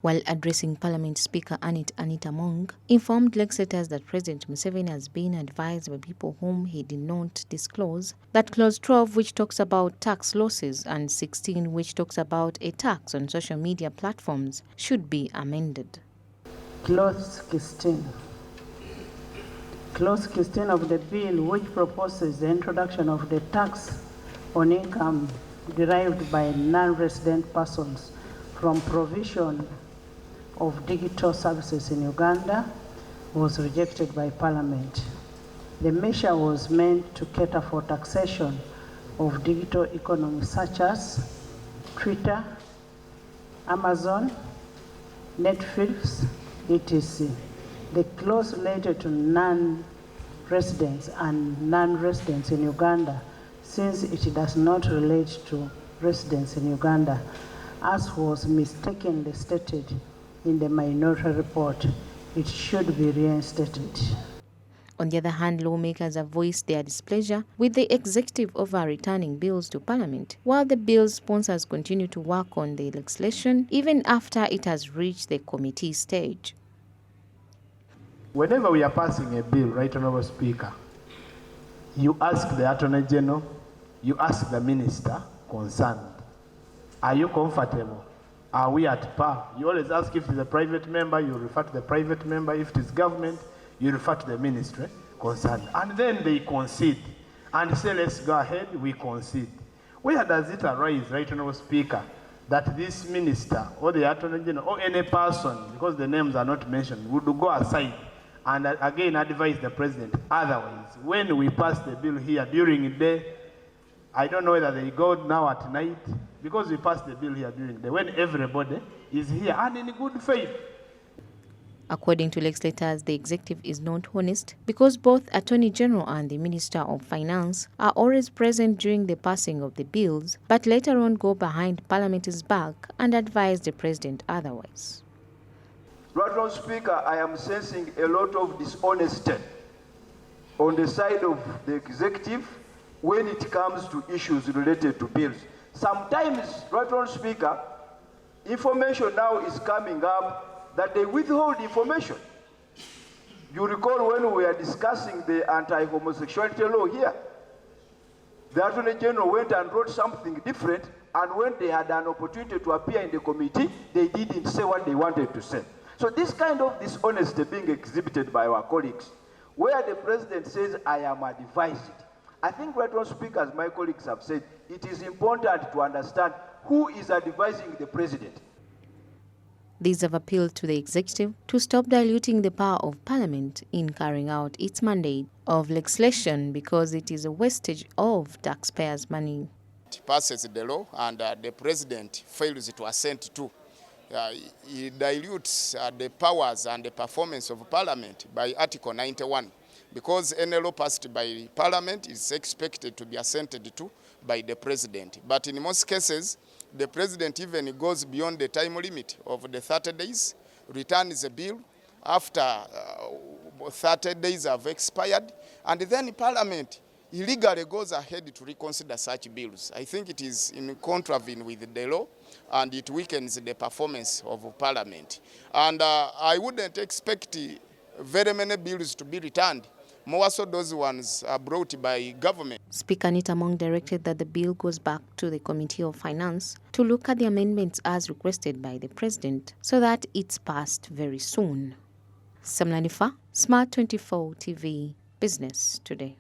While addressing Parliament, Speaker Anita Among informed legislators that President Museveni has been advised by people whom he did not disclose that Clause 12, which talks about tax losses, and 16, which talks about a tax on social media platforms, should be amended. Clause 16. Clause 16 of the bill, which proposes the introduction of the tax on income derived by non-resident persons from provision of digital services in Uganda, was rejected by Parliament. The measure was meant to cater for taxation of digital economy such as Twitter, Amazon, Netflix, etc. The clause related to non-residents and non-residents in Uganda, since it does not relate to residents in Uganda, as was mistakenly stated in the minority report, it should be reinstated. On the other hand, lawmakers have voiced their displeasure with the executive over returning bills to Parliament, while the bill's sponsors continue to work on the legislation even after it has reached the committee stage. Whenever we are passing a bill, Right Honourable Speaker, you ask the Attorney General, you ask the Minister concerned, are you comfortable? Are we at par? You always ask if it's a private member, you refer to the private member. If it is government, you refer to the ministry concerned. And then they concede and say, let's go ahead, we concede. Where does it arise, Right Honourable Speaker, that this minister or the Attorney General or any person, because the names are not mentioned, would go aside and again advise the President otherwise? When we pass the bill here during the day, I don't know whether they go now at night, because we passed the bill here during the day, when everybody is here and in good faith. According to legislators, the executive is not honest because both Attorney General and the Minister of Finance are always present during the passing of the bills, but later on go behind Parliament's back and advise the President otherwise. Right Honourable Speaker, I am sensing a lot of dishonesty on the side of the executive when it comes to issues related to bills. Sometimes, Right Honourable Speaker, information now is coming up that they withhold information. You recall when we were discussing the anti-homosexuality law here, the Attorney General went and wrote something different, and when they had an opportunity to appear in the committee, they didn't say what they wanted to say. So this kind of dishonesty being exhibited by our colleagues, where the President says, I am advised. I think, Right Honourable Speaker, as my colleagues have said, it is important to understand who is advising the President. These have appealed to the executive to stop diluting the power of Parliament in carrying out its mandate of legislation because it is a wastage of taxpayers' money. It passes the law and the President fails to assent to. He dilutes the powers and the performance of Parliament by Article 91. Because any law passed by Parliament is expected to be assented to by the President. But in most cases, the President even goes beyond the time limit of the 30 days, returns a bill after 30 days have expired, and then Parliament illegally goes ahead to reconsider such bills. I think it is in contravening with the law, and it weakens the performance of Parliament. And I wouldn't expect very many bills to be returned. More so those ones are brought by government. Speaker Anita Among directed that the bill goes back to the Committee of Finance to look at the amendments as requested by the President so that it's passed very soon. Samlanifa, SMART24 TV, Business Today.